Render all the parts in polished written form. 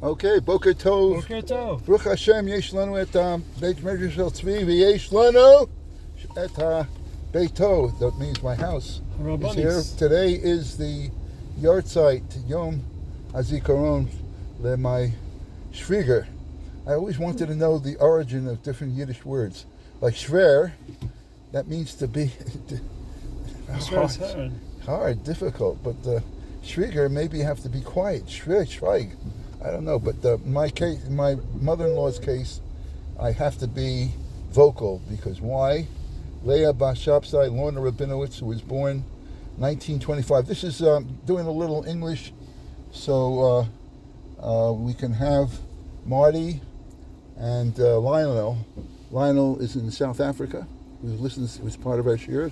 אוקיי, בוקר טוב. בוקר טוב. ברוך השם, יש לנו את בית מדרש של צבי, ויש לנו את ביתו. That means my house is here. Today is the yahrzeit, Yom HaZikaron, my shviger. I always wanted to know the origin of different Yiddish words. Like shver, that means to be hard, difficult, but shviger, maybe you have to be quiet. Shveig. I don't know, but my case, my mother-in-law's case, I have to be vocal because why? Leah Bashapsai Lorna Rabinowitz, who was born 1925. This is doing a little English, so we can have Marty and Lionel. Lionel is in South Africa. Who's part of our shir.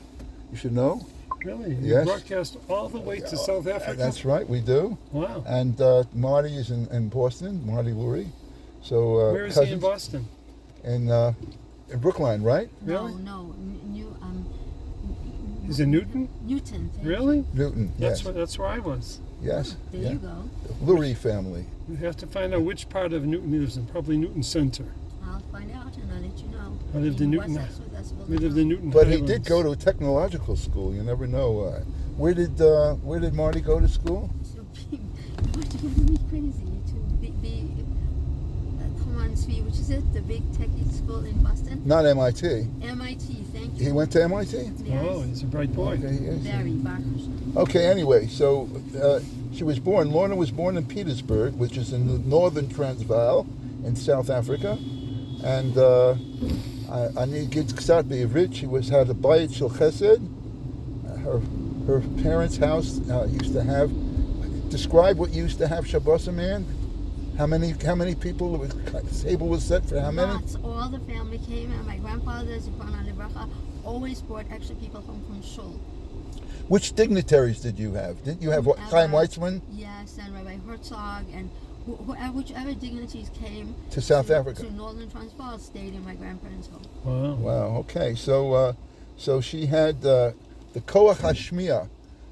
You should know. Really? You yes. Broadcast all the way to South Africa? That's right, we do. Wow. And Marty is in Boston, Marty Lurie. So, where is he in Boston? In Brookline, right? Really? No. Is it Newton? Newton. Really? Newton, yes. That's where I was. Yes. There you go. The Lurie family. We have to find out which part of Newton he lives in. Probably Newton Center. I'll find out and I'll let you know. I lived in Newton. We lived in Newton. But Highlands. he did go to a technological school. You never know. Where did Marty go to school? You're me crazy to be which is it? The big techie school in Boston? Not MIT. MIT, thank you. He went to MIT? Yes. Oh, he's a bright boy. Okay, yes. Very. Okay, anyway, so she was born, Lorna was born in Petersburg, which is in the northern Transvaal in South Africa. And I need to start being rich. She had a bayit shel chesed. Her parents' house used to have. Describe what used to have Shabbos man. How many people? The table was set for how many? Lots. All the family came, and my grandfather, Zichrono Livracha, always brought extra people home from shul. Which dignitaries did you have? Didn't you have Chaim Weizmann? Yes, and Rabbi Herzog, and whichever dignitaries came to South Africa, to northern Transvaal, stayed in my grandparents' home. Wow. Okay. So she had the koach hashmiya.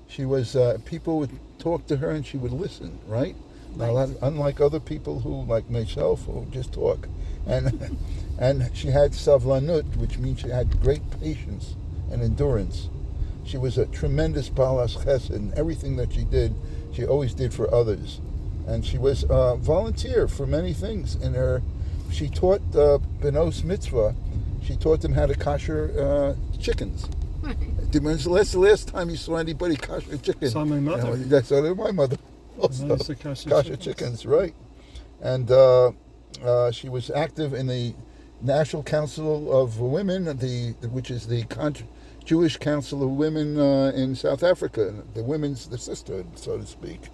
She was people would talk to her and she would listen, right? Now, unlike other people who, like myself, who just talk, and she had savlanut, which means she had great patience and endurance. She was a tremendous balas chesed, and everything that she did, she always did for others. And she was a volunteer for many things. She taught Benos Mitzvah. She taught them how to kosher chickens. When's the last time you saw anybody kosher chicken? Saw my mother. That's my mother. Also, kosher chickens, right? And she was active in the National Council of Women, which is the Jewish Council of Women in South Africa, the sisterhood, so to speak.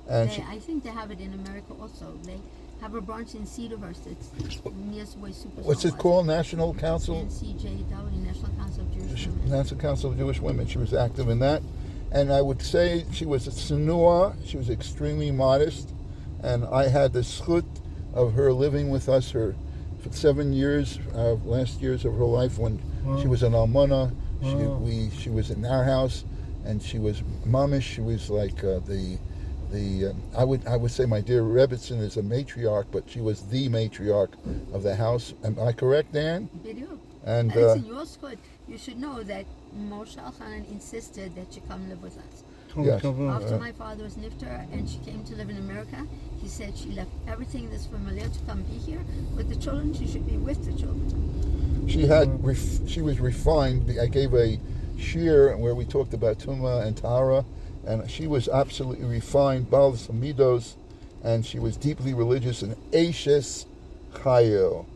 And I think they have it in America also. They have a branch in Cedarhurst. It's nearest way super. What's it called? National Council? NCJW, National Council of Jewish Women. National Council of Jewish Women. She was active in that. And I would say she was a tsunua. She was extremely modest. And I had the zchut of her living with us for 7 years, last years of her life when she was an almana. She was in our house, and she was mamish. She was like I would say my dear Rebbitzin is a matriarch, but she was the matriarch of the house. Am I correct, Dan? Video. And it's in your zchut. You should know that Moshe Elchanan insisted that you come live with us. Yes. After my father was niftar and she came to live in America, he said she left everything that's familiar to come be here with the children. She should be with the children. She was refined. I gave a shir where we talked about Tuma and Tahara, and she was absolutely refined, Balas Midos, and she was deeply religious and Ashes Chayil.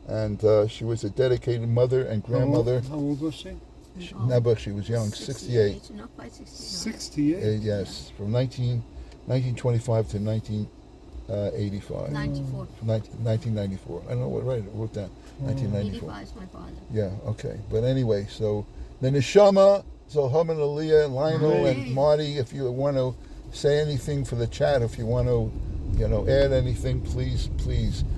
And she was a dedicated mother and grandmother. How old was she? She was young, 68. Not quite 68. 68? Yes, from 1925 to 1985. 94. 1994. I don't know what, right, I wrote down. 1994. 85 is my father. Yeah, okay. But anyway, so the Neshama, Zolhaman Aliyah, Lionel, and Marty, if you want to say anything for the chat, if you want to, add anything, please,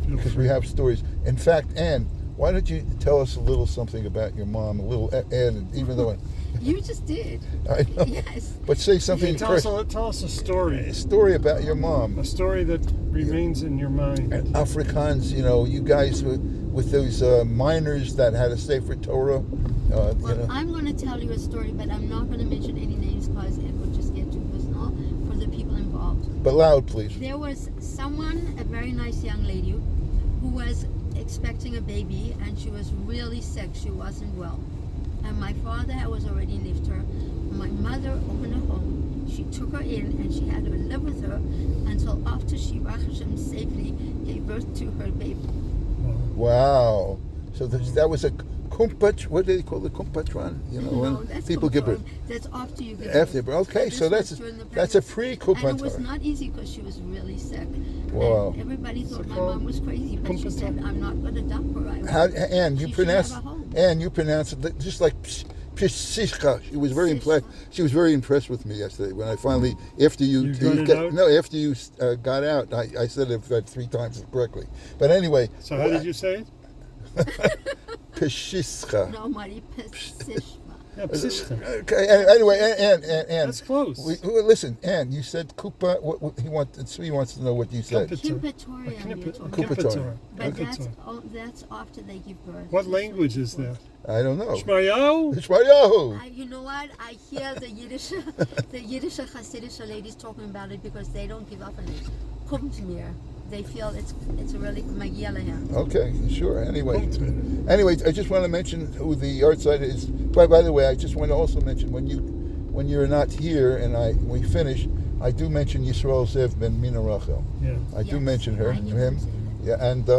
because we have stories. In fact, Ann, why don't you tell us a little something about your mom, a little add, even though You just did. I know. Yes. But say something Tell us a story. a story about your mom. A story that remains in your mind. And Afrikaans, you guys with those miners that had to stay for Torah. Well, I'm going to tell you a story, but I'm not going to mention any names because it would just get too personal for the people involved. But loud, please. There was someone, a very nice young lady, who was expecting a baby, and she was really sick. She wasn't well. And my father was already left her. My mother opened her home. She took her in, and she had to live with her until after she, Baruch Hashem, safely gave birth to her baby. Wow. So that was a kumpach. What do they call the kumpatron? No, when that's people give birth. That's after you give After, birth. okay, But so this was during the that's a pregnancy. pre-kumpatron. And it was not easy because she was really sick. Wow. And everybody thought So my called mom was crazy, but she said, I'm not going to dump her. Anne, you She should pronounce have a home. it just like Pishishka. She was very impressed. She was very impressed with me yesterday when I finally, after you got out, I said it like 3 times correctly. But anyway. So how did you say it? Pishishka. No, Mari, Pesishma. Yeah, Psishka. Okay. Anyway, Anne. That's close. Listen, Anne. You said Kupa. What he wants to know what you said. Kimpatorium. But that's after they give birth. What language is that? I don't know. Shmayahu? Shmayahu. You know what? I hear the Yiddish Hasidic ladies talking about it because they don't give up on it. Kommt mir. They feel it's really magia lehem. Okay, sure. Anyway, I just want to mention who the art side is. By the way, I just want to also mention when you're not here and we finish, I do mention Yisrael Zev ben Mina Rachel. Yeah. I do mention him. Yeah, and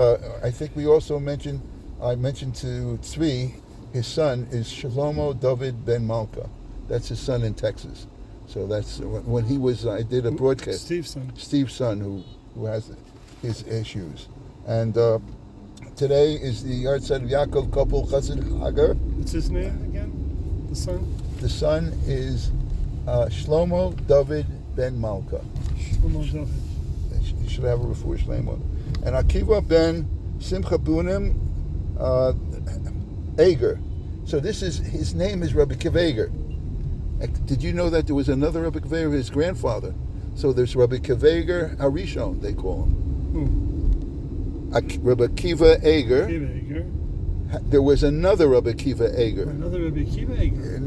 I think I mentioned to Tzvi, his son is Shlomo David ben Malka. That's his son in Texas. So that's when he was. I did a broadcast. Steve's son, who has his issues. And today is the yard side of Yaakov Koppel Chassid Hagar. What's his name again? The son? The son is Shlomo David ben Malka. Shlomo David. He should have a refuah shleima. And Akiva ben Simcha Bunim Eger. So his name is Rabbi Kiva Eger. Did you know that there was another Rabbi Kiva Eger, his grandfather? So there's Rabbi Kiva Eger Harishon, they call him. Rabbi Kiva Eger. There was another Rabbi Kiva Eger. Another Rabbi Kiva Eger.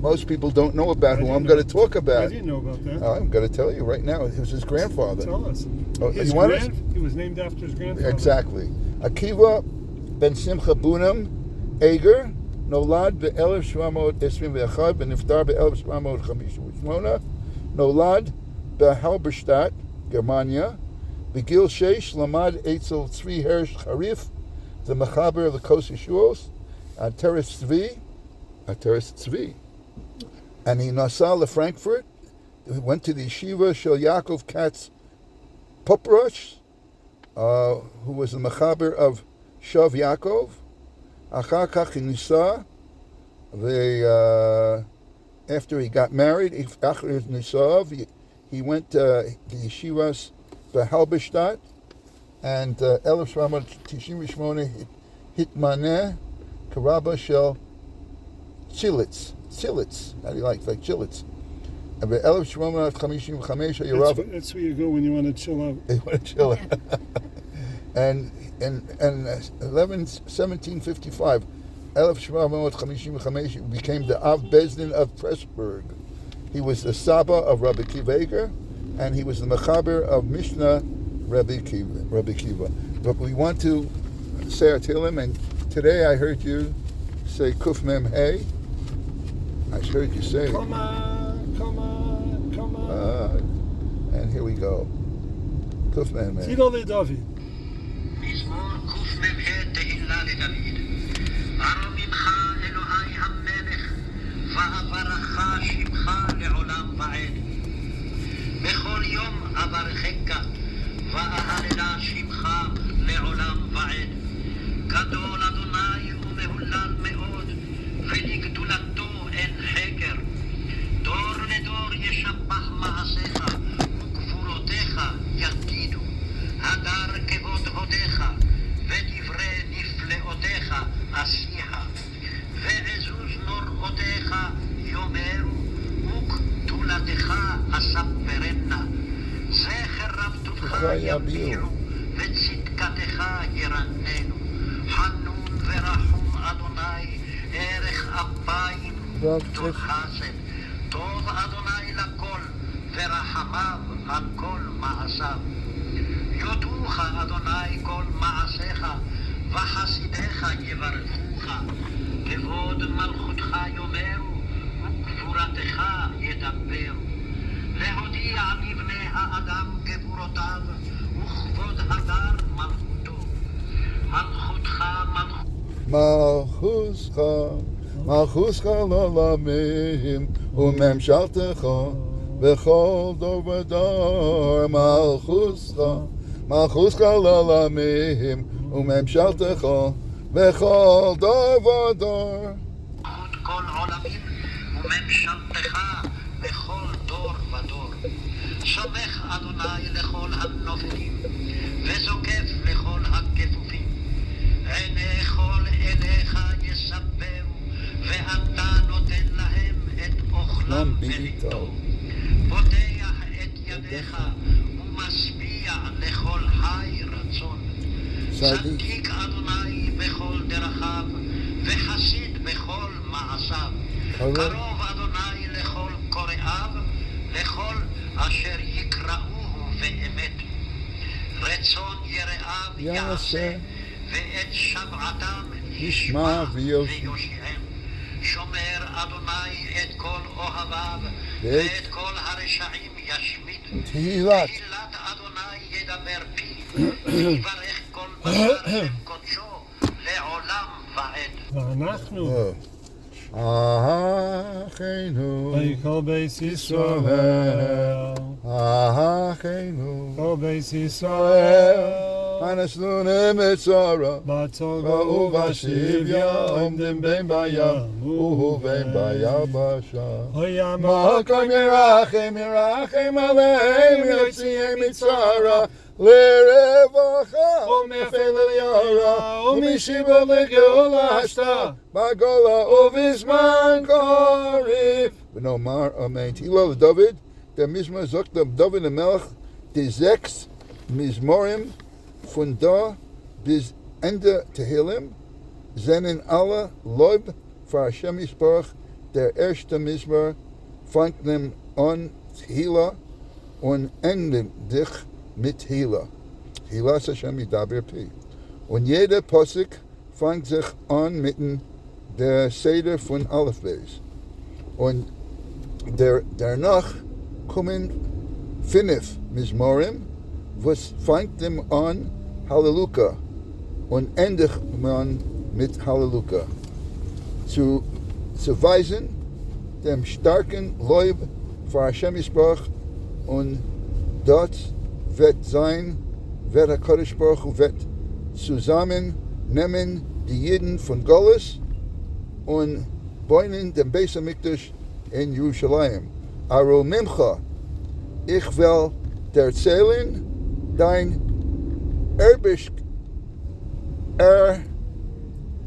Most people don't know about who I'm going to talk about. I didn't know about that. I'm going to tell you right now. It was his grandfather. Tell us. He was named after his grandfather. Exactly. Akiva ben Simcha Bunam Eger nolad ב-1721 ונפטר ב-1758. נולד בהלברשטאט, גרמניה. בגיל 6 למד אצל צבי הרש חריף, the Mechaber of the Kos Yeshuos, Teres Tzvi. And he נסע לפרנקפורט, he went to the yeshiva Shel Yaakov Katz Poprosh, who was the Mechaber of Shav Yaakov. אחר כך he נישא, after he got married, אחר נישואיו, he went to the yeshivas בהלברשטאט, and 1798 התמנה כרבה של צ'ילץ. How do you like Chilitz? And ב-1755 היה רב. That's where you go when you want to chill out. You want to chill out. And in 1755, 1755, he became the Av Bezdin of Pressburg. He was the Saba of Rabbi Kiva Eger, and he was the Mechaber of Mishnah Rabbi Kiva. But we want to say our Tehillim, and today I heard you say Kuf Mem Hey. I heard you say Come on. and here we go. Kuf Mem Hey. Tilo LeDavid. מזמור קמ"ה תהילה לדוד. ארוממך אלוהי המלך, ואברך שמך לעולם ועד. בכל יום אברכך, ואהללה שמך לעולם ועד. גדול אדוני ומהולל מאוד, ולגדולתו אין חקר. דור לדור ישבח מעשיך, וגבורותיך יגידו. הדר כבוד הודיך, ודברי נפלאותיך אשיחה. ועזוז נוראותיך יביעו. וצדקתך ירננו. חנון ורחום אדוני, ערך אפיים גדול חסד. טוב אדוני לכל, ורחמיו על כל מעשיו. יודוך אדוני כל מעשיך, וחסידיך יברכוך. כבוד מלכותך יאמרו, וגבורתך ידברו. להודיע לבני האדם גבורותיו, וכבוד הדר מלכותו. מלכותך מלכותך, מלכותך לעולמים, וממשלתך בכל דור ודור. מלכותך, מלכותך לעולמים, וממשלתך בכל דור ודור. מלכות כל עולמים, וממשלתך בכל דור ודור. סומך אדוני לכל הנופלים, וזוקף לכל הכפופים. עיני כל אליך יספרו, ואתה נותן להם את אוכלם בריתו. פותח את ידיך, ומשביע לכל חי רצון. צדיק אדוני בכל דרכיו, וחסיד בכל מעשיו. קרוב אדוני לכל קוראיו, לכל אשר יקראוהו באמת. רצון יראיו יעשה, ואת שבעתם ישמע ויושיעם. שומר אדוני את כל אוהביו, ואת כל הרשעים ישמיד. תהילת אדוני ידבר פי, ויברך כל בשר שם קודשו לעולם ועד. ואנחנו, אחינו, ויקרא בית ישראל, אחינו, כל בית ישראל, אנסנו מצרה, בתורה ובשביה, עומדים בין בים ובין ביבשה. הוים מקום ירחם, ירחם עליהם, יוציאם מצרה, לרווחה ומפל לירה, ומשיבה לגאולה השתה, בגולה ובזמן קריב. ונאמר אמן. תהילה לדוד, המזמור זוgt דוד המלך, die 6 מזמורים von da bis Ende Tehillim seinen alle Lob für Hashem Yisparach. Der erste Mizmor fängt an Tehillah und endet dich mit Tehillah. Tehillah ist Hashem Yidaber Pi. Und jeder Posik fängt sich an mit der Seder von Aleph Beis. Und danach kommen 5 Mizmorim, was fängt dem an Halleluja und endigt man mit Halleluja. Zu weisen dem starken Lob für Hashem Yisparach, und dort wird HaKadosh Baruch Hu wird zusammennehmen die Jiden von Golus und bauen den Beis HaMikdash in Jerusalem. Aro Mimcha, ich will erzählen dein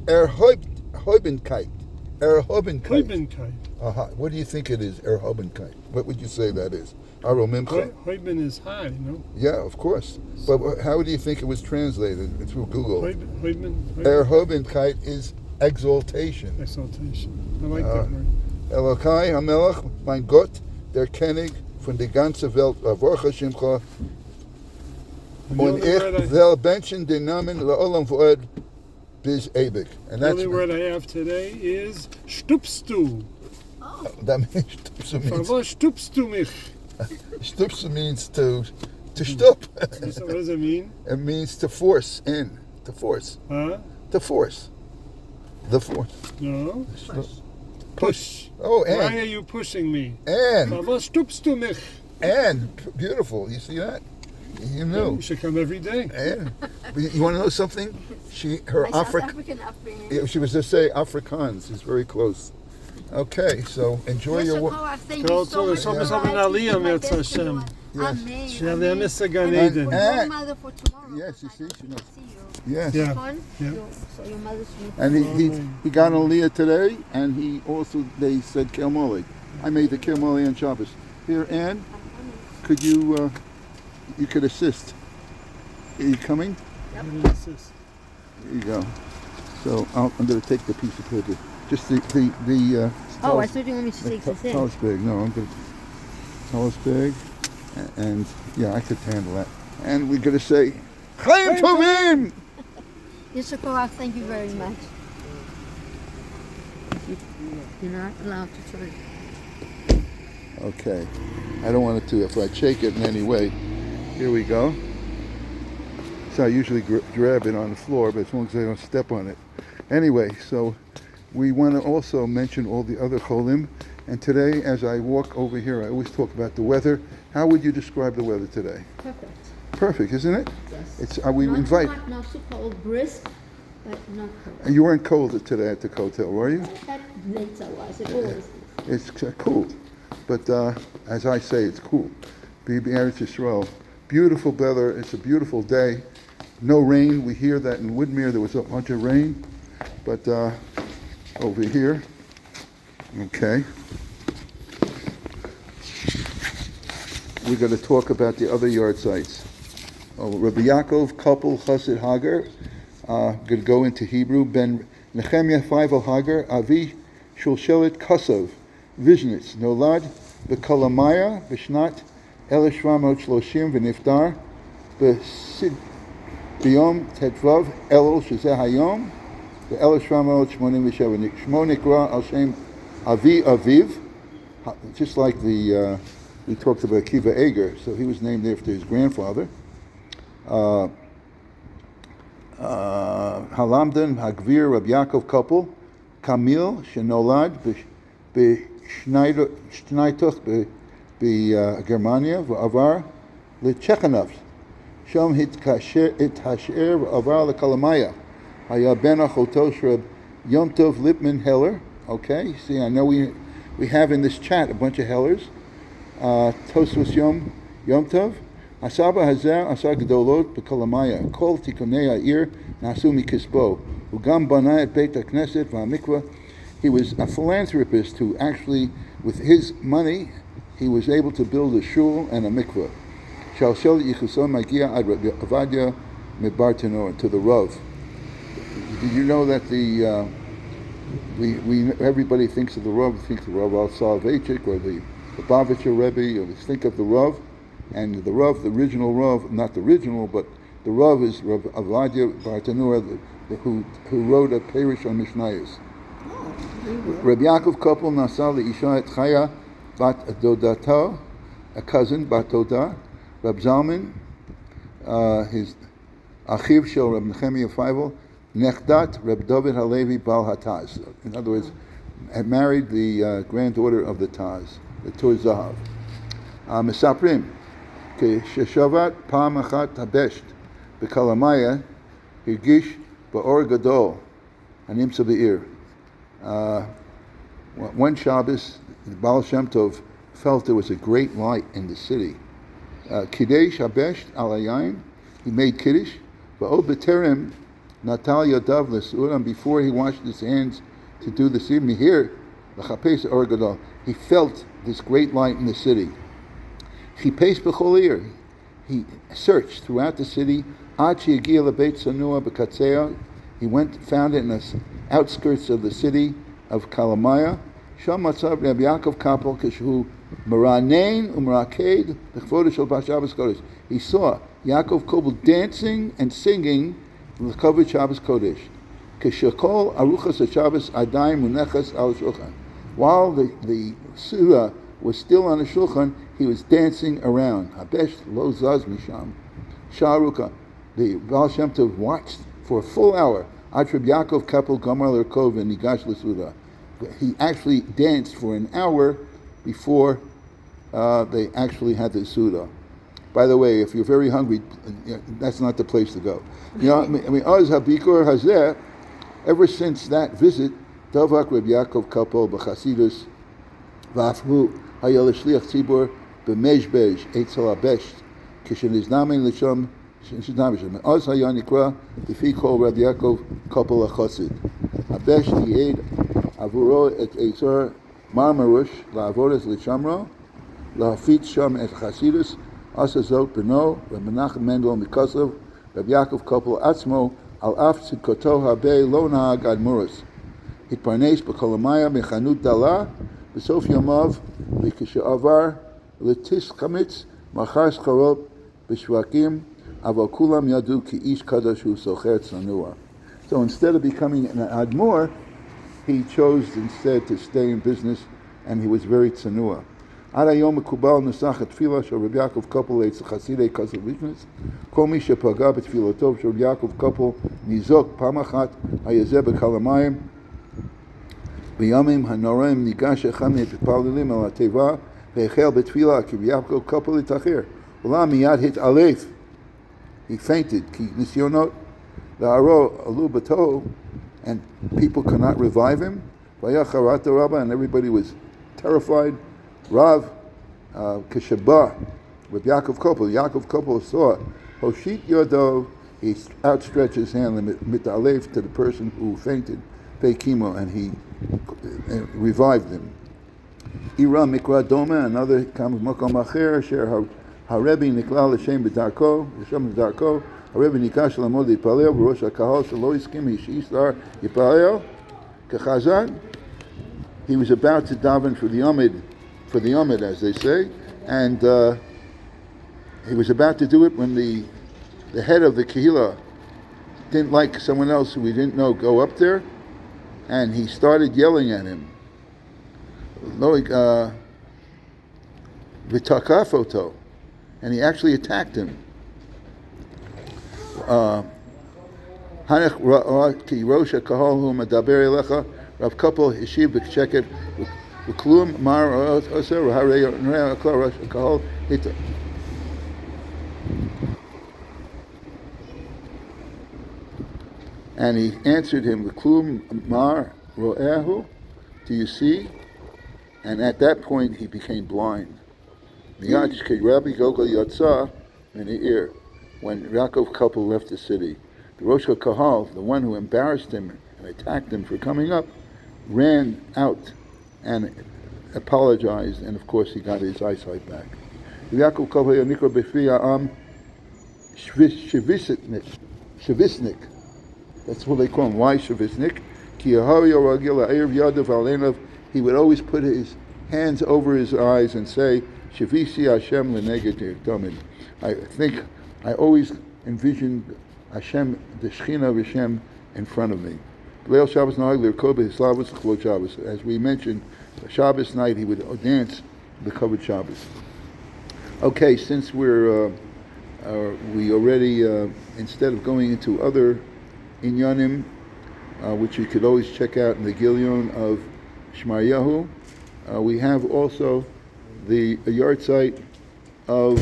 Erhobenkeit. Aha. What do you think it is, Erhobenkeit? What would you say that is? Aro Mimcha? Hoiben is high, no? Yeah, of course. But how do you think it was translated through Google? Hoiben. Erhobenkeit is exaltation. Exaltation. I like that word. Elokai HaMelech, mein Gott, der König von der ganzen Welt, Avorcha Shimcha, und ich will benchen den Namen La'olam V'od bis ewig. And The only word I have today is stupstu. that means stupsu means, Warum stupst du mich? stupsu means to stup. What does it mean? It means to force in, to force, Huh? to force, the force. No? Push. Oh, Why are and you pushing me? and Stupst du mich? beautiful. You see that? You know. You should come every day. And you want to know something? Her My South African. African upbringing. Yeah, she was just say Afrikaans is very close. Okay, so enjoy your work. Thank you so much. Some is of an aliyah, My Mirza best to Hashem. do. Amen. Shalem Amen. Mr. Gan And Eden. for your mother for tomorrow. Yes, you see, because I she knows. don't see you. Yes. Yeah. Fun? Yeah. So your mother's And he got an aliyah today, and he also, they said Kelmoli. I made the Kelmoli on Shabbos. Here, Ann, could you could assist. Are you coming? Yep. What is this? There you go. So I'm going to take the piece of paper. Just the Oh, I thought you wanted me to take this in. tallest bag. No, I'm going to tallest bag, and yeah, I could handle that. And we're going to say, Chaim Tovim! Mr. Korach, thank you very much. You're not allowed to try. Okay. I don't want it to, if I shake it in any way. Here we go. So I usually grab it on the floor, but as long as I don't step on it. Anyway, so we want to also mention all the other cholim. And today, as I walk over here, I always talk about the weather. How would you describe the weather today? Perfect. Perfect, isn't it? Yes. It's Not too hot, not too cold, brisk, but not cold. You weren't cold today at the hotel, were you? That later was. It always is. It's cool, but as I say, it's cool. Be Eretz Yisrael. Beautiful weather. It's a beautiful day. No rain. We hear that in Woodmere there was a bunch of rain, but over here, okay. We're going to talk about the other yard sites. Rabbi Yaakov, couple Chassid Hagar. Going to go into Hebrew. Ben Nehemiah 5 al Hagar, Avi Shulshelet Kasav, Vishnitz, Nolad, Bekalamaya, Bishnat, 1730 ונפטר ביום ט"ו אלול שזה היום ב-1787. שמו נקרא על שם אבי אביו, just like we talked about Akiva Eger, so he was named after his grandfather. Halamdan Hagvir Rabbi Yaakov couple, Kamil שנולד בשנייטוך בגרמניה ועבר לצ'כנוב, שם התעשר ועבר לקלמיה. היה בן אחותו של רב יום טוב ליפמן הלר. Okay, see, I know we have in this chat a bunch of Hellers. Tosfos Yom Tov. הסבא הזה עשה גדולות בקלמיה. כל תיקוני העיר נעשו מכספו. הוא גם בנה את בית הכנסת והמקווה. He was a philanthropist who actually, with his money, he was able to build a shul and a mikveh. Shalshel Yichuso Magia ad Avadia Mebartanor, to the Rav. Did you know that everybody thinks of the Rav, thinks of the Rav Al-Soloveitchik or the Lubavitcher Rebbe, or they think of the Rav, and the Rav, the original Rav, not the original, but the Rav is Rav Avadia Bartanur, who wrote a Perish on Mishnayos. Rabbi Yaakov couple Nasa Isha et Chaya bat Dodato, a cousin, bat Doda. Rab Zalman, his Achiv Shel Rab Nehemiah Feivel, Nechdat Rab David Halevi Bal Hataz. In other words, had married the granddaughter of the Taz, the Tur Zahav. Mesaprim, Sheshavat Pam Achat Habesht, Bekalamaya, Hirgish Ba'or Gadol, Animsa Be'ir. One Shabbos, the Baal Shem Tov felt there was a great light in the city. Kiddush Habesh Alayain, he made Kiddush. Va'od B'terem Natal Yadav L'Suram, before he washed his hands to do the Siyum Mihir, L'Chapes Or Gadol, he felt this great light in the city. Chipes B'chol Ir, he searched throughout the city. Ad She'agia L'Beit Sanua B'Katzea, he found it in the outskirts of the city of Kalamaya. Sham Matzav Rabbi Yaakov Kapel Kishu Maranein Umraked B'Chvodah Shel Shabbos Kodesh. He saw Yaakov Koppel dancing and singing L'Kavod Shabbos Kodesh. Kishakol Aruchas Shabbos Adayim Munechas Al Shulchan. While the surah was still on the shulchan, he was dancing around. Habesh Lo Zaz Misham Sharuka. The Baal Shem Tov watched for a full hour. Atrib Yaakov Kapel Gamar Lerkov and Nigash L'Suda. He actually danced for an hour before they actually had the Suda. By the way, if you're very hungry, that's not the place to go. You know, Oz Habikur Hazeh, ever since that visit, Davak Reb Yaakov Kapel B'Chasidus V'Afhu Hayel Shliach Tzibur B'Mejbej Eitzel Habesh Kisheniznamin L'Sham Oz Hayan Nikra L'Fi Kol Reb Yaakov Kapel HaChasid Habesh Yed Avuro Et Eitzer Marmarush La'avodas L'Shamra La'afit Sham Et Chasidus Asa Zot Beno Reb Menachem Mendel Mikosov Rabbi Yaakov Koppel Atzmo al af tzidkoto habe lo nahag admuros. התפרנס בכל המיה מחנות דלה, בסוף ימיו וכשעבר לטיס חמץ, מכר סחורות בשווקים, אבל כולם ידעו כי איש קדוש הוא סוחר צנוע. So instead of becoming an admor, he chose instead to stay in business, and he was very צנוע. עד היום מקובל נוסח התפילה של רבי יעקב קופל אצל חסידי קסוביצ'ניץ. כל מי שפגע בתפילתו של רבי יעקב קופל ניזוק פעם אחת, היה זה בקל המים. בימים הנוראים ניגש אחד מהמתפללים על התיבה והחל בתפילה כי רבי יעקב קופל התאחר. אולם מיד התעלף. He fainted כי ניסיונות להרו עלו בתוהו, and people could not revive him. והיה חרת הרבה, and everybody was terrified. Rav Kishaba, with Yaakov Koppel saw Hoshit Yodo, he outstretched his hand mitalef to the person who fainted, Peikimo, and he revived him. Ira Mikra Doma, another comes Mokom Acher, Sher Harebi Nikla L'Shem B'Darko, L'Shem B'Darko, Harebi Nikash L'Amod Yipaleo, Rosh HaKahal, Shelo Yiskim Yishtar Yipaleo, Kechazan. He was about to daven for the Yomid, as they say, and he was about to do it when the head of the Kehillah didn't like someone else who he didn't know go up there, and he started yelling at him. V'takafoto, and he actually attacked him. Hanech ra'ah ki rosh ha'kahal hu medaber elecha, Rav Koppel Hishiv b'ksheket v'klum mar oser v'harei nrei akla rosh ha'kahal hita. And he answered him, v'klum mar ro'ehu, do you see? And at that point he became blind. Miyad Rabbi Gogol Yatsa in the ear, when Yaakov Koppel left the city. The Rosh HaKahal, the one who embarrassed him and attacked him for coming up, ran out and apologized, and of course he got his eyesight back. Yaakov Koppel Yanikro Befi Am Shavisnik. That's what they call him. Why Shavisnik? Ki Yahari Oragil Erev Yadav Alenav. He would always put his hands over his eyes and say, Shavisi Hashem Leneged Tomid. I think I always envisioned Hashem, the Shechina of Hashem, in front of me. As we mentioned, Shabbos night he would dance the covered Shabbos. Okay, since we already, instead of going into other inyanim, which you could always check out in the Gilyon of Shmaryahu, we have also the yahrzeit of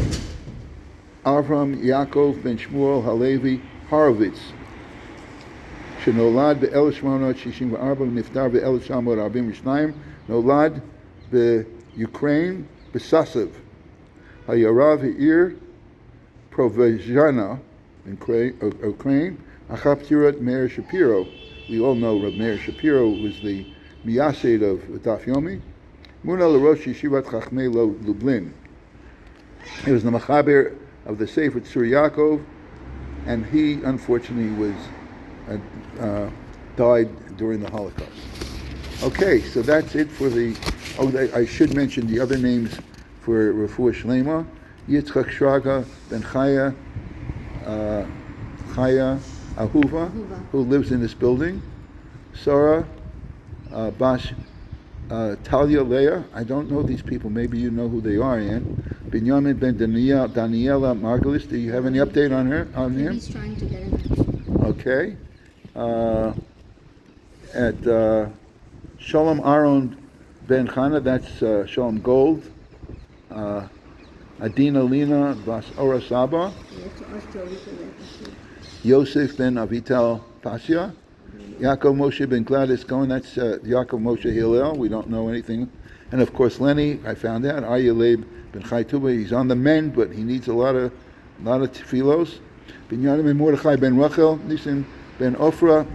Avram Yaakov ben Shmuel Halevi Horovitz, שנולד ב-1864 ונפטר ב-1942, נולד ביוקראין, בסאסב. היה רב העיר פרובז'נה, Ukraine, אחר פטירת מאיר שפירו. We all know Rav Meir Shapiro was the miyased of Daf Yomi. Muna l'rosh yeshivat Chachmei Lublin. He was the mechaber of the Sefer Tzur Yaakov, and he unfortunately was died during the Holocaust. Okay, so that's it for the. I should mention the other names for Refuah Shlema. Yitzchak Shraga ben Chaya Ahuva, who lives in this building. Sarah Bash Talia Leah. I don't know these people. Maybe you know who they are, Ann. Binyamin ben Daniela Margulis. Do you have any update on her? On him? He's trying to get in. Okay. At Shalom Aaron ben Chana, that's Shalom Gold. Adina Lina Bas Ora Saba. Yosef ben Avital Pasha. Yaakov Moshe ben Gladys Cohen, that's Yaakov Moshe Hillel. We don't know anything. And of course Lenny, I found out. Aryeh ben Chai Tuba, he's on the mend, but he needs a lot of tefillos. Binyamin ben Mordechai ben Rachel, Nisim ben Ofra,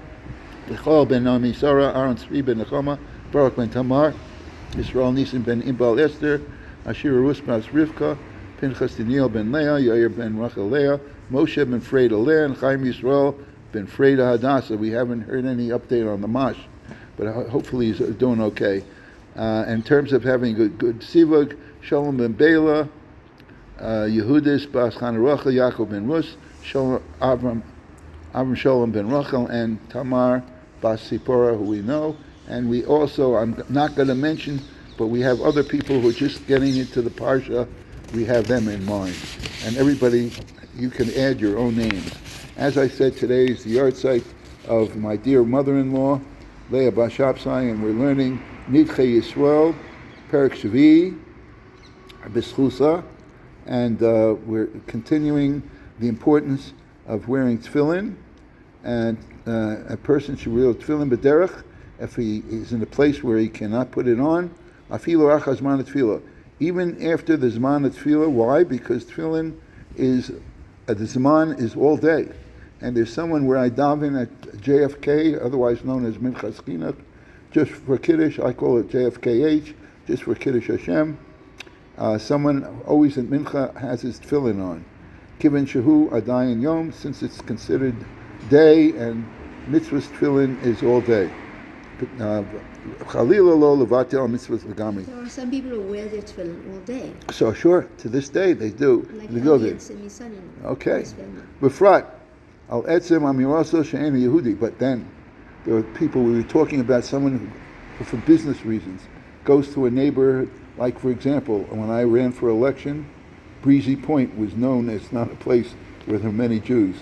Bechal ben Nami Sarah, Aaron Tzvi ben Nechama, Baruch ben Tamar, Yisrael Nisim ben Imbal Esther, Ashira Rus bas Rivka, Pinchas Daniel ben Leah, Yair ben Rachel Leah, Moshe ben Freda Leah, and Chaim Yisrael ben Freda Hadassah. We haven't heard any update on the Mash, but hopefully he's doing okay. In terms of having a good sivug, Shalom ben Bela, Yehudis bas Chanarocha, Yaakov ben Rus, Avram Shalom ben Rachel, and Tamar bas Sipora, who we know. And we also, I'm not going to mention, but we have other people who are just getting into the Parsha. We have them in mind. And everybody, you can add your own names. As I said, today is the yahrzeit of my dear mother-in-law, Leah Bashapsai, and we're learning Nidchei Yisrael, Perek Shvi, Bischusa, and we're continuing the importance of wearing tefillin, and a person should wear tefillin b'derech if he is in a place where he cannot put it on, afilu achaz zman tefillah, even after the zman tefillah. Why? Because tefillin is, the zman is all day. And there's someone where I daven at JFK, otherwise known as Minchas Chinuch, just for Kiddush. I call it JFKH, just for Kiddush Hashem. Someone always at Mincha has his tefillin on. Kiven Shehu Adayin Yom, since it's considered day, and mitzvah's tefillin is all day. Chalila lo levatel mitzvahs legamri. There are some people who wear their tefillin all day. So sure, to this day they do. Like They go there. and my son-in-law. Okay. his family. Befrat, al etzem amiraso she'en Yehudi. But then there are people, we were talking about someone who, for business reasons, goes to a neighborhood. Like, for example, when I ran for election, Breezy Point was known as not a place where there were many Jews.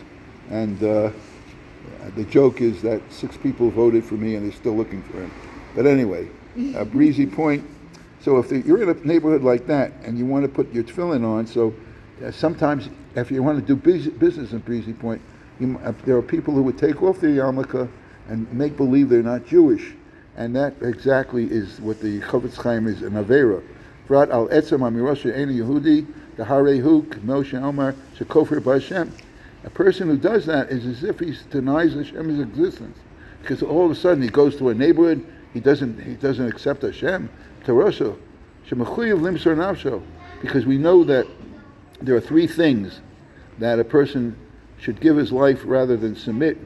And the joke is that 6 people voted for me and they're still looking for him. But anyway, Breezy Point. So if you're in a neighborhood like that and you want to put your tefillin on, so sometimes if you want to do business in Breezy Point, there are people who would take off their yarmulke and make believe they're not Jewish. And that exactly is what the Chofetz Chaim is an Avera. V'rat al etzem amirosha ein Yehudi, the Harehu, Moshe Omar, Shekofer B'Hashem. A person who does that is as if he denies Hashem's existence. Because all of a sudden he goes to a neighborhood, he doesn't accept Hashem. Terosho, Shemechuyev limsor nafsho. Because we know that there are 3 things that a person should give his life rather than submit.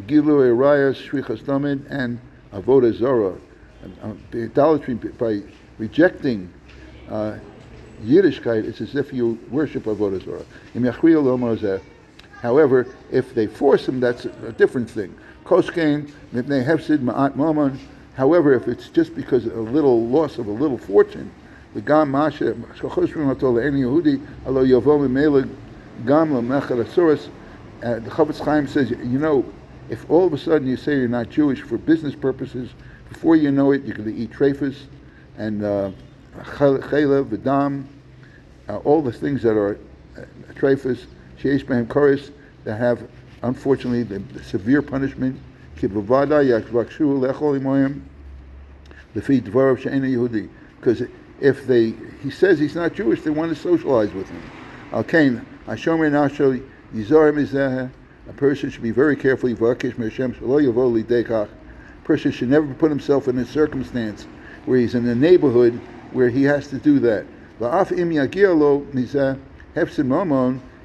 Gilu Erayas, Shrichas Damid, and Avodah Zorah. The idolatry, by rejecting Yiddishkeit, it's as if you worship Avodah Zorah. However, if they force him, that's a different thing. Koskein, Mipnei Hefsid Ma'at Mammon. However, if it's just because of a little loss of a little fortune, the Gam Masha, Shochoshrim Hatol Ein Yehudi, Alo Yovo Mimele Gam Lamechad Asuras. The Chofetz Chaim says, if all of a sudden you say you're not Jewish for business purposes, before you know it, you're going to eat treifus and chayla, v'dam, all the things that are treifus, sheish behem koris, that have, unfortunately, the severe punishment. Kibavada yakvakshu lechol imoyim, lefi dvarav she'ena Yehudi. Because if he says he's not Jewish, they want to socialize with him. Al kain, hashomer nasho yizorim izeh. A person should be very careful. A person should never put himself in a circumstance where he's in a neighborhood where he has to do that.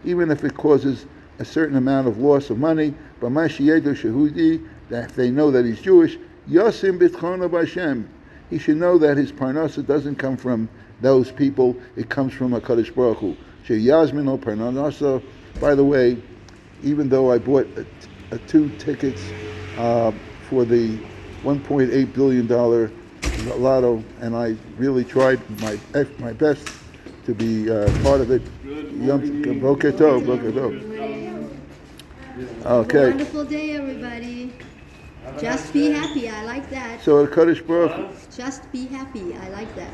Even if it causes a certain amount of loss of money, that if they know that he's Jewish, he should know that his parnasa doesn't come from those people, it comes from HaKadosh Baruch Hu. By the way, even though I bought 2 tickets for the $1.8 billion lotto, and I really tried my best to be part of it. Boker tov, boker tov. Okay. Wonderful day, everybody. Just be happy. I like that. So HaKadosh Baruch Hu. Just be happy. I like that.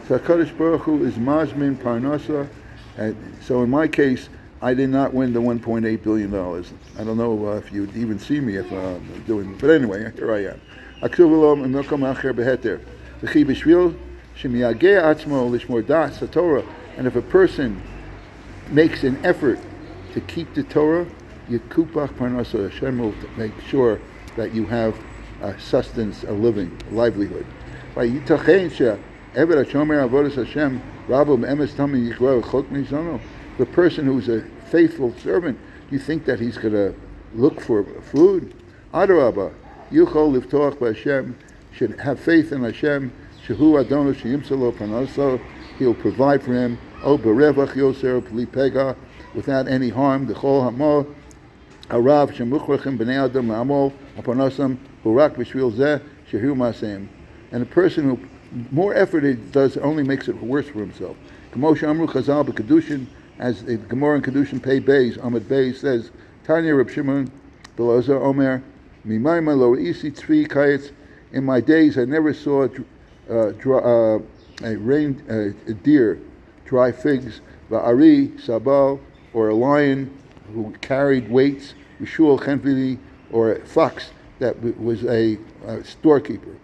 So HaKadosh Baruch Hu is Mazmin Parnasa. So in my case, I did not win the $1.8 billion. I don't know if you'd even see me if I'm doing it. But anyway, here I am. And if a person makes an effort to keep the Torah, Hashem will make sure that you have sustenance, a living, a livelihood. Eved HaShomer Avodas Hashem, Rabbu Emes Tami Yikra Chok Mizono. The person who's a faithful servant, you think that he's going to look for food? Adarabah, Yuchol Livtoach B'Hashem, should have faith in Hashem. Shehu Adonu Sheyimsalo Panaso, he'll provide for him. O Berevach Yoser Pli Pega, without any harm. The Chol Hamo Arav Shemuchrachim Bnei Adam La'amol Apanasam Hurak B'Shvil Zeh Shehu Masem. And a person who more effort he does only makes it worse for himself. K'moshe Amru Chazal B'Kedushin, as the Gemara in Kedushin Pei Beis, Amud Beis says, Tanya Reb Shimon Belazar Omer, Mimayma Lo Isi Tzvi Kayetz. In my days, I never saw a deer dry figs, Va'ari Sabal, or a lion who carried weights, Vishul Chenvili, or a fox that was a storekeeper.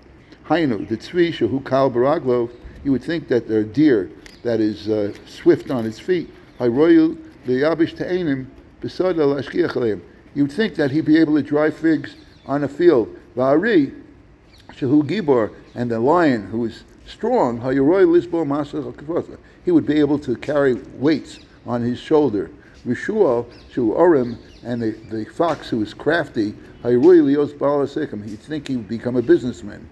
Hainu, the tzvi shehu kal baraglo, you would think that they're deer that is swift on its feet. Hayroyu leyabish te'enim besod lashkiach aleim. You would think that he'd be able to dry figs on a field. Va'ari shehu gibor, and the lion who is strong, hayroyu lisbo masach al. He would be able to carry weights on his shoulder. Rishual shehu orim, and the fox who is crafty, hayroyu lios balasekim. He'd think he would become a businessman.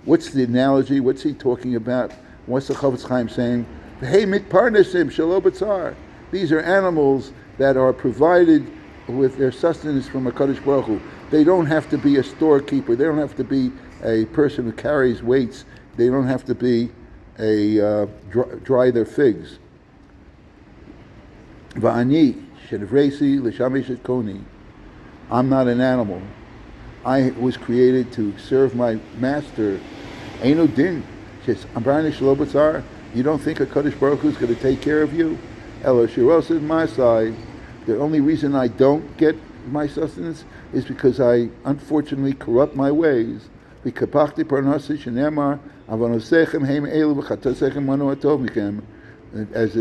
What's the analogy? What's he talking about? What's the Chavetz Chaim saying? Hey, mitparnesim shelo b'tzar. These are animals that are provided with their sustenance from a Kadosh Baruch Hu. They don't have to be a storekeeper. They don't have to be a person who carries weights. They don't have to be a dry their figs. Va'ani shenevresi l'shamesh et koni. I'm not an animal. I was created to serve my master. Eino din. Says, you don't think a Kadosh Baruch Hu is going to take care of you? Elo shiros is my side. The only reason I don't get my sustenance is because I unfortunately corrupt my ways. As it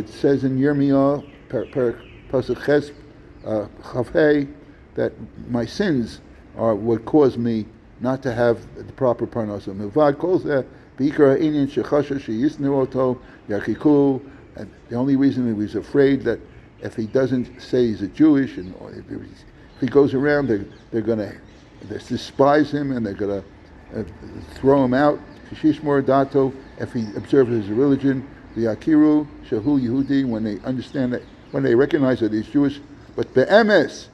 says in Yirmiyah, Pasuk Ches Chavhei, that my sins are what caused me not to have the proper parnasa. Milvad calls that b'ikar ha'inyan shechasha sheyisnu oto yachiku. And the only reason he was afraid that if he doesn't say he's a Jewish, and if he goes around, they're going to despise him and they're going to throw him out. Shishmor dato, if he observes his religion, the akiru shahu Yehudi, when they understand that, when they recognize that he's Jewish. But be'emes,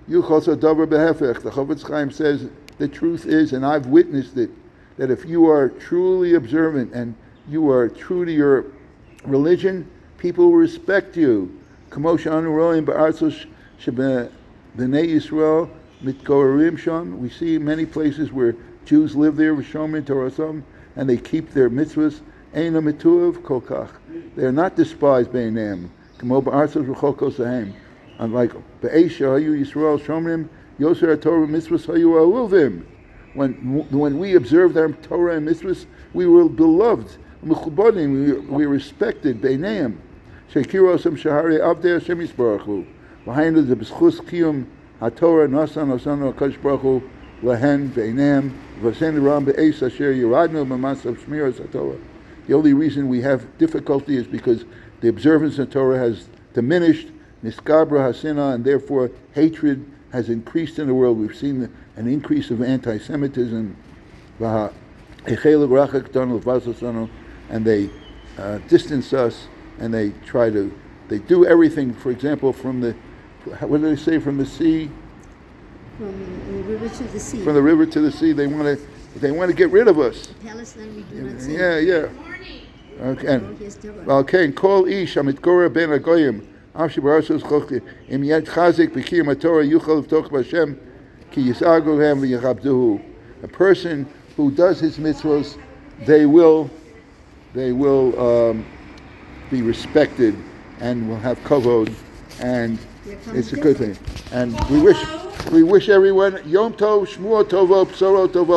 Yuchos Davar Behefech. The Chavetz Chaim says the truth is, and I've witnessed it, that if you are truly observant and you are true to your religion, people will respect you. K'mo she'anu ro'im ba'artzos sheb'nei Yisrael mitgorerim sham. We see many places where Jews live there, v'shomrin torasam, and they keep their mitzvahs. Eina mituv kolkach. They are not despised b'einam. K'mo ba'artzos v'chokos ahem. Unlike Be'esha Hayu Yisrael Shomrim Yoser Torah Mitzvahs Hayu Ahuvim. When we observed our Torah and Mitzvahs, we were beloved. Mechubadim, we respected Beineim. Shekirosam Shahari Avdei Hashem Yisbarach Hu. Behind the B'schus Kiyum HaTorah Nasan Osanu HaKadosh Baruch Hu Lehen Beineim V'Sen Ram Be'es Asher Yiradnu B'Masav Shmiras HaTorah. The only reason we have difficulty is because the observance of Torah has diminished. Niskabra Hasina, and therefore hatred has increased in the world. We've seen an increase of anti-Semitism, and they distance us, and they do everything. For example, from the, what do they say, from the sea? From the river to the sea. From the river to the sea, they want to get rid of us. Palestine, we do not say. Yeah. Okay. Okay. And call ish amitgora ben agoyim. A person who does his mitzvahs, they will be respected and will have kavod, and it's a good thing. And we wish everyone Yom Tov, Shmuel Tovo, Psoro Tovo.